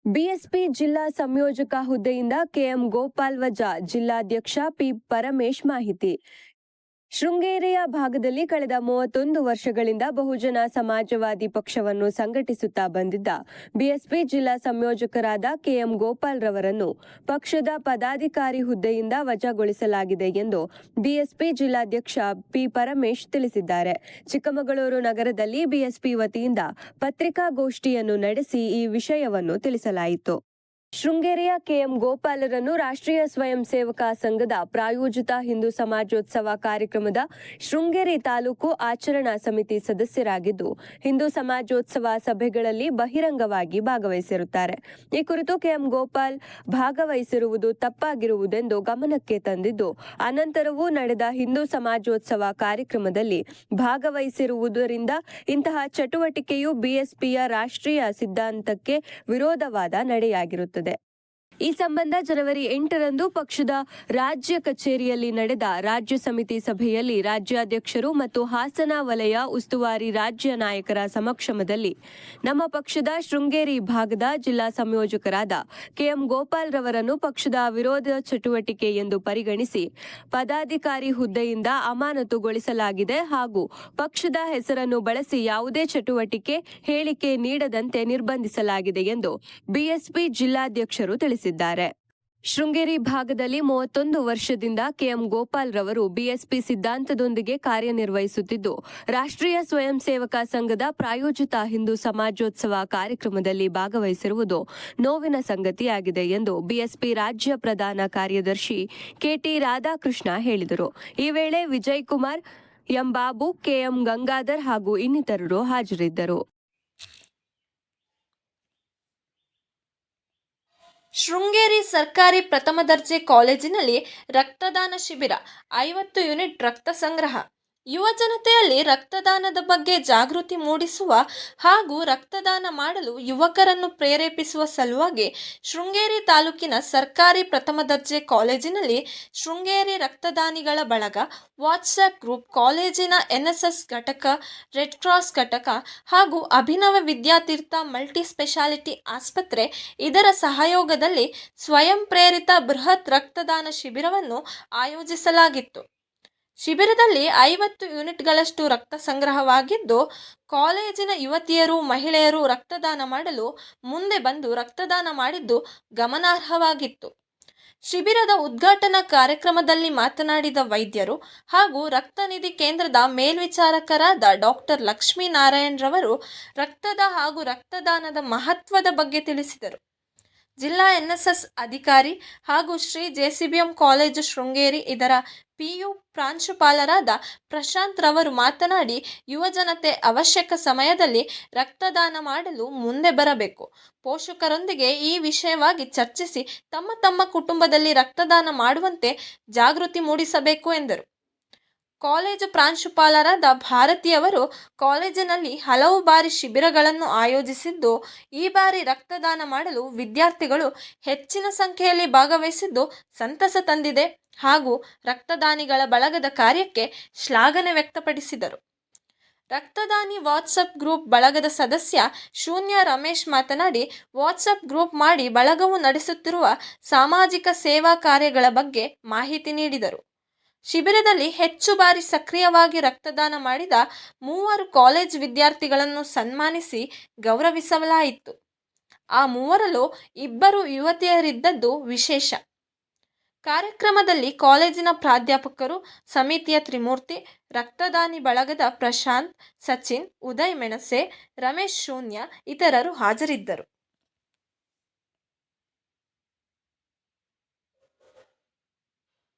BSP ಜಿಲ್ಲಾ ಸಂಯೋಜಕ ಹುದ್ದೆಯಿಂದ ಕೆಎಂ ಗೋಪಾಲ್ ವಜಾ, ಜಿಲ್ಲಾಧ್ಯಕ್ಷ ಪಿ ಪರಮೇಶ್ ಮಾಹಿತಿ. ಶೃಂಗೇರಿಯ ಭಾಗದಲ್ಲಿ ಕಳೆದ 31 ವರ್ಷಗಳಿಂದ ಬಹುಜನ ಸಮಾಜವಾದಿ ಪಕ್ಷವನ್ನು ಸಂಘಟಿಸುತ್ತಾ ಬಂದಿದ್ದ ಬಿಎಸ್ಪಿ ಜಿಲ್ಲಾ ಸಂಯೋಜಕರಾದ ಕೆಎಂ ಗೋಪಾಲ್ ರವರನ್ನು ಪಕ್ಷದ ಪದಾಧಿಕಾರಿ ಹುದ್ದೆಯಿಂದ ವಜಾಗೊಳಿಸಲಾಗಿದೆ ಎಂದು ಬಿಎಸ್ಪಿ ಜಿಲ್ಲಾಧ್ಯಕ್ಷ ಪಿ ಪರಮೇಶ್ ತಿಳಿಸಿದ್ದಾರೆ. ಚಿಕ್ಕಮಗಳೂರು ನಗರದಲ್ಲಿ ಬಿಎಸ್ಪಿ ವತಿಯಿಂದ ಪತ್ರಿಕಾಗೋಷ್ಠಿಯನ್ನು ನಡೆಸಿ ಈ ವಿಷಯವನ್ನು ತಿಳಿಸಲಾಯಿತು. ಶೃಂಗೇರಿಯ ಕೆಎಂ ಗೋಪಾಲರನ್ನು ರಾಷ್ಟ್ರೀಯ ಸ್ವಯಂ ಸೇವಕ ಸಂಘದ ಪ್ರಾಯೋಜಿತ ಹಿಂದೂ ಸಮಾಜೋತ್ಸವ ಕಾರ್ಯಕ್ರಮದ ಶೃಂಗೇರಿ ತಾಲೂಕು ಆಚರಣಾ ಸಮಿತಿ ಸದಸ್ಯರಾಗಿದ್ದು, ಹಿಂದೂ ಸಮಾಜೋತ್ಸವ ಸಭೆಗಳಲ್ಲಿ ಬಹಿರಂಗವಾಗಿ ಭಾಗವಹಿಸಿರುತ್ತಾರೆ. ಈ ಕುರಿತು ಕೆಎಂ ಗೋಪಾಲ್ ಭಾಗವಹಿಸಿರುವುದು ತಪ್ಪಾಗಿರುವುದೆಂದು ಗಮನಕ್ಕೆ ತಂದಿದ್ದು, ಅನಂತರವೂ ನಡೆದ ಹಿಂದೂ ಸಮಾಜೋತ್ಸವ ಕಾರ್ಯಕ್ರಮದಲ್ಲಿ ಭಾಗವಹಿಸಿರುವುದರಿಂದ ಇಂತಹ ಚಟುವಟಿಕೆಯು ಬಿಎಸ್ಪಿಯ ರಾಷ್ಟ್ರೀಯ ಸಿದ್ಧಾಂತಕ್ಕೆ ವಿರೋಧವಾದ ನಡೆಯಾಗಿರುತ್ತದೆ. ಈ ಸಂಬಂಧ ಜನವರಿ 8ರಂದು ಪಕ್ಷದ ರಾಜ್ಯ ಕಚೇರಿಯಲ್ಲಿ ನಡೆದ ರಾಜ್ಯ ಸಮಿತಿ ಸಭೆಯಲ್ಲಿ ರಾಜ್ಯಾಧ್ಯಕ್ಷರು ಮತ್ತು ಹಾಸನ ವಲಯ ಉಸ್ತುವಾರಿ ರಾಜ್ಯ ನಾಯಕರ ಸಮಕ್ಷಮದಲ್ಲಿ ನಮ್ಮ ಪಕ್ಷದ ಶೃಂಗೇರಿ ಭಾಗದ ಜಿಲ್ಲಾ ಸಂಯೋಜಕರಾದ ಕೆಎಂ ಗೋಪಾಲ್ ರವರನ್ನು ಪಕ್ಷದ ವಿರೋಧ ಚಟುವಟಿಕೆ ಎಂದು ಪರಿಗಣಿಸಿ ಪದಾಧಿಕಾರಿ ಹುದ್ದೆಯಿಂದ ಅಮಾನತುಗೊಳಿಸಲಾಗಿದೆ ಹಾಗೂ ಪಕ್ಷದ ಹೆಸರನ್ನು ಬಳಸಿ ಯಾವುದೇ ಚಟುವಟಿಕೆ, ಹೇಳಿಕೆ ನೀಡದಂತೆ ನಿರ್ಬಂಧಿಸಲಾಗಿದೆ ಎಂದು ಬಿಎಸ್ಪಿ ಜಿಲ್ಲಾಧ್ಯಕ್ಷರು ತಿಳಿಸಿದ್ದಾರೆ. ಶೃಂಗೇರಿ ಭಾಗದಲ್ಲಿ 31 ವರ್ಷದಿಂದ ಕೆಎಂ ಗೋಪಾಲ್ ರವರು ಬಿಎಸ್ಪಿ ಸಿದ್ಧಾಂತದೊಂದಿಗೆ ಕಾರ್ಯನಿರ್ವಹಿಸುತ್ತಿದ್ದು, ರಾಷ್ಟ್ರೀಯ ಸ್ವಯಂ ಸೇವಕ ಸಂಘದ ಪ್ರಾಯೋಜಿತ ಹಿಂದೂ ಸಮಾಜೋತ್ಸವ ಕಾರ್ಯಕ್ರಮದಲ್ಲಿ ಭಾಗವಹಿಸಿರುವುದು ನೋವಿನ ಸಂಗತಿಯಾಗಿದೆ ಎಂದು ಬಿಎಸ್ಪಿ ರಾಜ್ಯ ಪ್ರಧಾನ ಕಾರ್ಯದರ್ಶಿ ಕೆಟಿ ರಾಧಾಕೃಷ್ಣ ಹೇಳಿದರು. ಈ ವೇಳೆ ವಿಜಯ್ ಕುಮಾರ್, ಎಂ ಬಾಬು, ಕೆಎಂ ಗಂಗಾಧರ್ ಹಾಗೂ ಇನ್ನಿತರರು ಹಾಜರಿದ್ದರು. ಶೃಂಗೇರಿ ಸರ್ಕಾರಿ ಪ್ರಥಮ ದರ್ಜೆ ಕಾಲೇಜಿನಲ್ಲಿ ರಕ್ತದಾನ ಶಿಬಿರ, 50 ಯೂನಿಟ್ ರಕ್ತ ಸಂಗ್ರಹ. ಯುವ ಜನತೆಯಲ್ಲಿ ರಕ್ತದಾನದ ಬಗ್ಗೆ ಜಾಗೃತಿ ಮೂಡಿಸುವ ಹಾಗೂ ರಕ್ತದಾನ ಮಾಡಲು ಯುವಕರನ್ನು ಪ್ರೇರೇಪಿಸುವ ಸಲುವಾಗಿ ಶೃಂಗೇರಿ ತಾಲೂಕಿನ ಸರ್ಕಾರಿ ಪ್ರಥಮ ದರ್ಜೆ ಕಾಲೇಜಿನಲ್ಲಿ ಶೃಂಗೇರಿ ರಕ್ತದಾನಿಗಳ ಬಳಗ, ವಾಟ್ಸ್ಆ್ಯಪ್ ಗ್ರೂಪ್, ಕಾಲೇಜಿನ ಎನ್ಎಸ್ಎಸ್ ಘಟಕ, ರೆಡ್ ಕ್ರಾಸ್ ಘಟಕ ಹಾಗೂ ಅಭಿನವ ವಿದ್ಯಾತೀರ್ಥ ಮಲ್ಟಿ ಸ್ಪೆಷಾಲಿಟಿ ಆಸ್ಪತ್ರೆ ಇದರ ಸಹಯೋಗದಲ್ಲಿ ಸ್ವಯಂ ಪ್ರೇರಿತ ಬೃಹತ್ ರಕ್ತದಾನ ಶಿಬಿರವನ್ನು ಆಯೋಜಿಸಲಾಗಿತ್ತು. ಶಿಬಿರದಲ್ಲಿ 50 ಯೂನಿಟ್ಗಳಷ್ಟು ರಕ್ತ ಸಂಗ್ರಹವಾಗಿದ್ದು, ಕಾಲೇಜಿನ ಯುವತಿಯರು, ಮಹಿಳೆಯರು ರಕ್ತದಾನ ಮಾಡಲು ಮುಂದೆ ಬಂದು ರಕ್ತದಾನ ಮಾಡಿದ್ದು ಗಮನಾರ್ಹವಾಗಿತ್ತು. ಶಿಬಿರದ ಉದ್ಘಾಟನಾ ಕಾರ್ಯಕ್ರಮದಲ್ಲಿ ಮಾತನಾಡಿದ ವೈದ್ಯರು ಹಾಗೂ ರಕ್ತನಿಧಿ ಕೇಂದ್ರದ ಮೇಲ್ವಿಚಾರಕರಾದ ಡಾಕ್ಟರ್ ಲಕ್ಷ್ಮೀನಾರಾಯಣ್ ರವರು ರಕ್ತದ ಹಾಗೂ ರಕ್ತದಾನದ ಮಹತ್ವದ ಬಗ್ಗೆ ತಿಳಿಸಿದರು. ಜಿಲ್ಲಾ ಎನ್ಎಸ್ಎಸ್ ಅಧಿಕಾರಿ ಹಾಗೂ ಶ್ರೀ ಜೆಸಿಬಿಎಂ ಕಾಲೇಜು ಶೃಂಗೇರಿ ಇದರ ಪಿಯು ಪ್ರಾಂಶುಪಾಲರಾದ ಪ್ರಶಾಂತ್ ರವರು ಮಾತನಾಡಿ, ಯುವಜನತೆ ಅವಶ್ಯಕ ಸಮಯದಲ್ಲಿ ರಕ್ತದಾನ ಮಾಡಲು ಮುಂದೆ ಬರಬೇಕು. ಪೋಷಕರೊಂದಿಗೆ ಈ ವಿಷಯವಾಗಿ ಚರ್ಚಿಸಿ ತಮ್ಮ ತಮ್ಮ ಕುಟುಂಬದಲ್ಲಿ ರಕ್ತದಾನ ಮಾಡುವಂತೆ ಜಾಗೃತಿ ಮೂಡಿಸಬೇಕು ಎಂದರು. ಕಾಲೇಜು ಪ್ರಾಂಶುಪಾಲರಾದ ಭಾರತಿಯವರು ಕಾಲೇಜಿನಲ್ಲಿ ಹಲವು ಬಾರಿ ಶಿಬಿರಗಳನ್ನು ಆಯೋಜಿಸಿದ್ದು, ಈ ಬಾರಿ ರಕ್ತದಾನ ಮಾಡಲು ವಿದ್ಯಾರ್ಥಿಗಳು ಹೆಚ್ಚಿನ ಸಂಖ್ಯೆಯಲ್ಲಿ ಭಾಗವಹಿಸಿದ್ದು ಸಂತಸ ತಂದಿದೆ ಹಾಗೂ ರಕ್ತದಾನಿಗಳ ಬಳಗದ ಕಾರ್ಯಕ್ಕೆ ಶ್ಲಾಘನೆ ವ್ಯಕ್ತಪಡಿಸಿದರು. ರಕ್ತದಾನಿ ವಾಟ್ಸಪ್ ಗ್ರೂಪ್ ಬಳಗದ ಸದಸ್ಯ ಶೂನ್ಯ ರಮೇಶ್ ಮಾತನಾಡಿ, ವಾಟ್ಸಪ್ ಗ್ರೂಪ್ ಮಾಡಿ ಬಳಗವು ನಡೆಸುತ್ತಿರುವ ಸಾಮಾಜಿಕ ಸೇವಾ ಕಾರ್ಯಗಳ ಬಗ್ಗೆ ಮಾಹಿತಿ ನೀಡಿದರು. ಶಿಬಿರದಲ್ಲಿ ಹೆಚ್ಚು ಬಾರಿ ಸಕ್ರಿಯವಾಗಿ ರಕ್ತದಾನ ಮಾಡಿದ 3 ಕಾಲೇಜ್ ವಿದ್ಯಾರ್ಥಿಗಳನ್ನು ಸನ್ಮಾನಿಸಿ ಗೌರವಿಸಲಾಯಿತು. ಆ 3ರಲ್ಲೂ 2 ಯುವತಿಯರಿದ್ದದ್ದು ವಿಶೇಷ. ಕಾರ್ಯಕ್ರಮದಲ್ಲಿ ಕಾಲೇಜಿನ ಪ್ರಾಧ್ಯಾಪಕರು, ಸಮಿತಿಯ ತ್ರಿಮೂರ್ತಿ, ರಕ್ತದಾನಿ ಬಳಗದ ಪ್ರಶಾಂತ್, ಸಚಿನ್, ಉದಯ್ ಮೆಣಸೆ, ರಮೇಶ್ ಶೂನ್ಯ ಇತರರು ಹಾಜರಿದ್ದರು.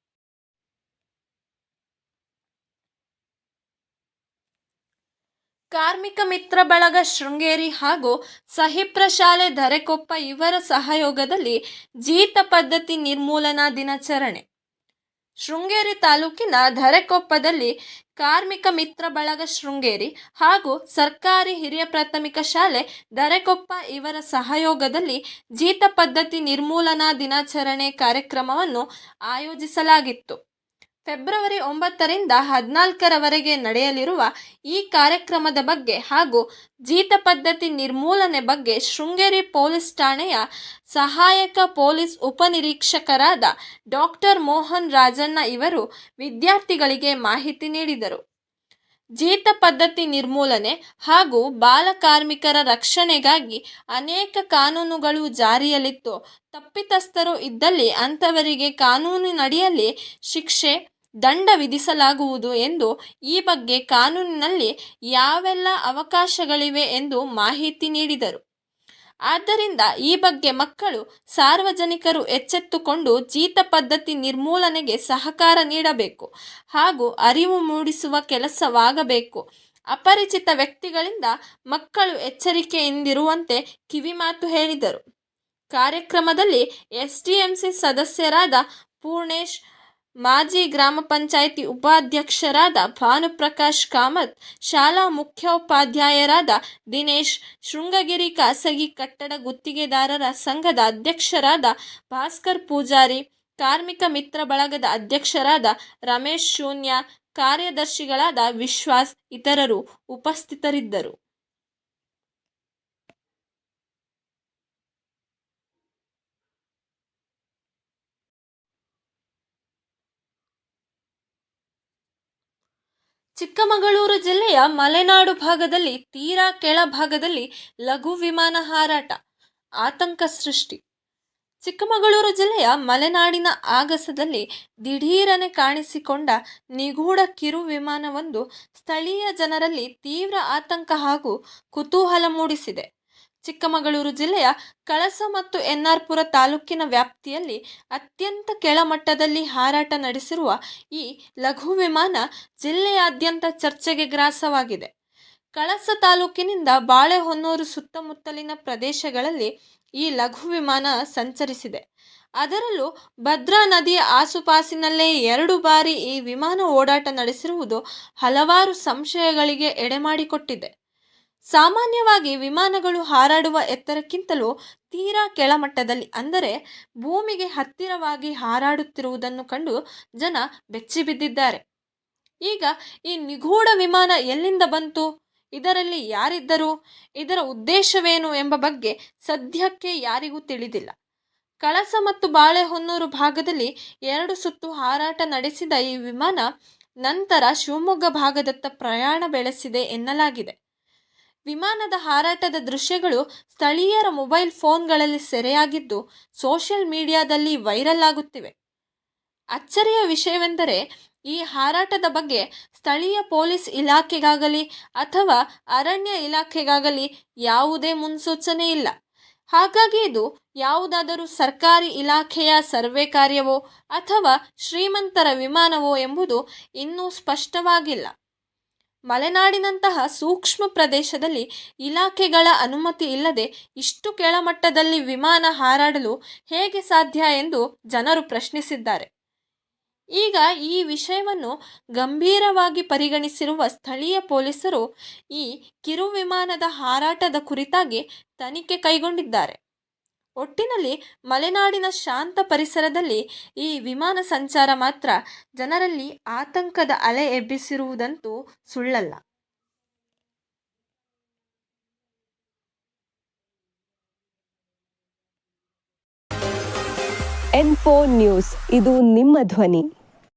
ಕಾರ್ಮಿಕ ಮಿತ್ರ ಬಳಗ ಶೃಂಗೇರಿ ಹಾಗೂ ಸಹಿಪ್ರ ಶಾಲೆ ಧರೆಕೊಪ್ಪ ಇವರ ಸಹಯೋಗದಲ್ಲಿ ಜೀತ ಪದ್ಧತಿ ನಿರ್ಮೂಲನಾ ದಿನಾಚರಣೆ. ಶೃಂಗೇರಿ ತಾಲೂಕಿನ ಧರೆಕೊಪ್ಪದಲ್ಲಿ ಕಾರ್ಮಿಕ ಮಿತ್ರ ಬಳಗ ಶೃಂಗೇರಿ ಹಾಗೂ ಸರ್ಕಾರಿ ಹಿರಿಯ ಪ್ರಾಥಮಿಕ ಶಾಲೆ ಧರೆಕೊಪ್ಪ ಇವರ ಸಹಯೋಗದಲ್ಲಿ ಜೀತ ಪದ್ಧತಿ ನಿರ್ಮೂಲನಾ ದಿನಾಚರಣೆ ಕಾರ್ಯಕ್ರಮವನ್ನು ಆಯೋಜಿಸಲಾಗಿತ್ತು. ಫೆಬ್ರವರಿ 9ರಿಂದ 14ರವರೆಗೆ ನಡೆಯಲಿರುವ ಈ ಕಾರ್ಯಕ್ರಮದ ಬಗ್ಗೆ ಹಾಗೂ ಜೀತ ಪದ್ಧತಿ ನಿರ್ಮೂಲನೆ ಬಗ್ಗೆ ಶೃಂಗೇರಿ ಪೊಲೀಸ್ ಠಾಣೆಯ ಸಹಾಯಕ ಪೊಲೀಸ್ ಉಪನಿರೀಕ್ಷಕರಾದ ಡಾಕ್ಟರ್ ಮೋಹನ್ ರಾಜಣ್ಣ ಇವರು ವಿದ್ಯಾರ್ಥಿಗಳಿಗೆ ಮಾಹಿತಿ ನೀಡಿದರು. ಜೀತ ಪದ್ಧತಿ ನಿರ್ಮೂಲನೆ ಹಾಗೂ ಬಾಲಕಾರ್ಮಿಕರ ರಕ್ಷಣೆಗಾಗಿ ಅನೇಕ ಕಾನೂನುಗಳು ಜಾರಿಯಲ್ಲಿದ್ದು, ತಪ್ಪಿತಸ್ಥರು ಇದ್ದಲ್ಲಿ ಅಂಥವರಿಗೆ ಕಾನೂನಿನಡಿಯಲ್ಲಿ ಶಿಕ್ಷೆ, ದಂಡ ವಿಧಿಸಲಾಗುವುದು ಎಂದು ಈ ಬಗ್ಗೆ ಕಾನೂನಿನಲ್ಲಿ ಯಾವೆಲ್ಲ ಅವಕಾಶಗಳಿವೆ ಎಂದು ಮಾಹಿತಿ ನೀಡಿದರು. ಆದ್ದರಿಂದ ಈ ಬಗ್ಗೆ ಮಕ್ಕಳು, ಸಾರ್ವಜನಿಕರು ಎಚ್ಚೆತ್ತುಕೊಂಡು ಜೀತ ಪದ್ಧತಿ ನಿರ್ಮೂಲನೆಗೆ ಸಹಕಾರ ನೀಡಬೇಕು ಹಾಗೂ ಅರಿವು ಮೂಡಿಸುವ ಕೆಲಸವಾಗಬೇಕು. ಅಪರಿಚಿತ ವ್ಯಕ್ತಿಗಳಿಂದ ಮಕ್ಕಳು ಎಚ್ಚರಿಕೆಯಿಂದಿರುವಂತೆ ಕಿವಿಮಾತು ಹೇಳಿದರು. ಕಾರ್ಯಕ್ರಮದಲ್ಲಿ ಎಸ್ಡಿಎಂಸಿ ಸದಸ್ಯರಾದ ಪೂರ್ಣೇಶ್, ಮಾಜಿ ಗ್ರಾಮ ಪಂಚಾಯಿತಿ ಉಪಾಧ್ಯಕ್ಷರಾದ ಭಾನುಪ್ರಕಾಶ್ ಕಾಮತ್, ಶಾಲಾ ಮುಖ್ಯೋಪಾಧ್ಯಾಯರಾದ ದಿನೇಶ್, ಶೃಂಗಗಿರಿ ಖಾಸಗಿ ಕಟ್ಟಡ ಗುತ್ತಿಗೆದಾರರ ಸಂಘದ ಅಧ್ಯಕ್ಷರಾದ ಭಾಸ್ಕರ್ ಪೂಜಾರಿ, ಕಾರ್ಮಿಕ ಮಿತ್ರ ಬಳಗದ ಅಧ್ಯಕ್ಷರಾದ ರಮೇಶ್ ಶೂನ್ಯ, ಕಾರ್ಯದರ್ಶಿಗಳಾದ ವಿಶ್ವಾಸ್ ಇತರರು ಉಪಸ್ಥಿತರಿದ್ದರು. ಚಿಕ್ಕಮಗಳೂರು ಜಿಲ್ಲೆಯ ಮಲೆನಾಡು ಭಾಗದಲ್ಲಿ ತೀರಾ ಕೆಳಭಾಗದಲ್ಲಿ ಲಘು ವಿಮಾನ ಹಾರಾಟ ಆತಂಕ ಸೃಷ್ಟಿ. ಚಿಕ್ಕಮಗಳೂರು ಜಿಲ್ಲೆಯ ಮಲೆನಾಡಿನ ಆಗಸದಲ್ಲಿ ದಿಢೀರನೆ ಕಾಣಿಸಿಕೊಂಡ ನಿಗೂಢ ಕಿರು ವಿಮಾನವೊಂದು ಸ್ಥಳೀಯ ಜನರಲ್ಲಿ ತೀವ್ರ ಆತಂಕ ಹಾಗೂ ಕುತೂಹಲ ಮೂಡಿಸಿದೆ. ಚಿಕ್ಕಮಗಳೂರು ಜಿಲ್ಲೆಯ ಕಳಸ ಮತ್ತು ಎನ್ನಾರ್ಪುರ ತಾಲೂಕಿನ ವ್ಯಾಪ್ತಿಯಲ್ಲಿ ಅತ್ಯಂತ ಕೆಳಮಟ್ಟದಲ್ಲಿ ಹಾರಾಟ ನಡೆಸಿರುವ ಈ ಲಘು ವಿಮಾನ ಜಿಲ್ಲೆಯಾದ್ಯಂತ ಚರ್ಚೆಗೆ ಗ್ರಾಸವಾಗಿದೆ. ಕಳಸ ತಾಲೂಕಿನಿಂದ ಬಾಳೆಹೊನ್ನೂರು ಸುತ್ತಮುತ್ತಲಿನ ಪ್ರದೇಶಗಳಲ್ಲಿ ಈ ಲಘು ವಿಮಾನ ಸಂಚರಿಸಿದೆ. ಅದರಲ್ಲೂ ಭದ್ರಾ ನದಿಯ ಆಸುಪಾಸಿನಲ್ಲೇ 2 ಬಾರಿ ಈ ವಿಮಾನ ಓಡಾಟ ನಡೆಸಿರುವುದು ಹಲವಾರು ಸಂಶಯಗಳಿಗೆ ಎಡೆಮಾಡಿಕೊಟ್ಟಿದೆ. ಸಾಮಾನ್ಯವಾಗಿ ವಿಮಾನಗಳು ಹಾರಾಡುವ ಎತ್ತರಕ್ಕಿಂತಲೂ ತೀರಾ ಕೆಳಮಟ್ಟದಲ್ಲಿ, ಅಂದರೆ ಭೂಮಿಗೆ ಹತ್ತಿರವಾಗಿ ಹಾರಾಡುತ್ತಿರುವುದನ್ನು ಕಂಡು ಜನ ಬೆಚ್ಚಿಬಿದ್ದಿದ್ದಾರೆ. ಈಗ ಈ ನಿಗೂಢ ವಿಮಾನ ಎಲ್ಲಿಂದ ಬಂತು, ಇದರಲ್ಲಿ ಯಾರಿದ್ದರು, ಇದರ ಉದ್ದೇಶವೇನು ಎಂಬ ಬಗ್ಗೆ ಸದ್ಯಕ್ಕೆ ಯಾರಿಗೂ ತಿಳಿದಿಲ್ಲ. ಕಳಸ ಮತ್ತು ಬಾಳೆಹೊನ್ನೂರು ಭಾಗದಲ್ಲಿ 2 ಸುತ್ತು ಹಾರಾಟ ನಡೆಸಿದ ಈ ವಿಮಾನ ನಂತರ ಶಿವಮೊಗ್ಗ ಭಾಗದತ್ತ ಪ್ರಯಾಣ ಬೆಳೆಸಿದೆ ಎನ್ನಲಾಗಿದೆ. ವಿಮಾನದ ಹಾರಾಟದ ದೃಶ್ಯಗಳು ಸ್ಥಳೀಯರ ಮೊಬೈಲ್ ಫೋನ್ಗಳಲ್ಲಿ ಸೆರೆಯಾಗಿದ್ದು ಸೋಷಿಯಲ್ ಮೀಡಿಯಾದಲ್ಲಿ ವೈರಲ್ ಆಗುತ್ತಿವೆ. ಅಚ್ಚರಿಯ ವಿಷಯವೆಂದರೆ ಈ ಹಾರಾಟದ ಬಗ್ಗೆ ಸ್ಥಳೀಯ ಪೊಲೀಸ್ ಇಲಾಖೆಗಾಗಲಿ ಅಥವಾ ಅರಣ್ಯ ಇಲಾಖೆಗಾಗಲಿ ಯಾವುದೇ ಮುನ್ಸೂಚನೆ ಇಲ್ಲ. ಹಾಗಾಗಿ ಇದು ಯಾವುದಾದರೂ ಸರ್ಕಾರಿ ಇಲಾಖೆಯ ಸರ್ವೆ ಕಾರ್ಯವೋ ಅಥವಾ ಶ್ರೀಮಂತರ ವಿಮಾನವೋ ಎಂಬುದು ಇನ್ನೂ ಸ್ಪಷ್ಟವಾಗಿಲ್ಲ. ಮಲೆನಾಡಿನಂತಹ ಸೂಕ್ಷ್ಮ ಪ್ರದೇಶದಲ್ಲಿ ಇಲಾಖೆಗಳ ಅನುಮತಿ ಇಲ್ಲದೆ ಇಷ್ಟು ಕೆಳಮಟ್ಟದಲ್ಲಿ ವಿಮಾನ ಹಾರಾಡಲು ಹೇಗೆ ಸಾಧ್ಯ ಎಂದು ಜನರು ಪ್ರಶ್ನಿಸಿದ್ದಾರೆ. ಈಗ ಈ ವಿಷಯವನ್ನು ಗಂಭೀರವಾಗಿ ಪರಿಗಣಿಸಿರುವ ಸ್ಥಳೀಯ ಪೊಲೀಸರು ಈ ಕಿರು ವಿಮಾನದ ಹಾರಾಟದ ಕುರಿತಾಗಿ ತನಿಖೆ ಕೈಗೊಂಡಿದ್ದಾರೆ. ಒಟ್ಟಿನಲ್ಲಿ ಮಲೆನಾಡಿನ ಶಾಂತ ಪರಿಸರದಲ್ಲಿ ಈ ವಿಮಾನ ಸಂಚಾರ ಮಾತ್ರ ಜನರಲ್ಲಿ ಆತಂಕದ ಅಲೆ ಎಬ್ಬಿಸಿರುವುದಂತೂ ಸುಳ್ಳಲ್ಲ. N4 ನ್ಯೂಸ್, ಇದು ನಿಮ್ಮ ಧ್ವನಿ.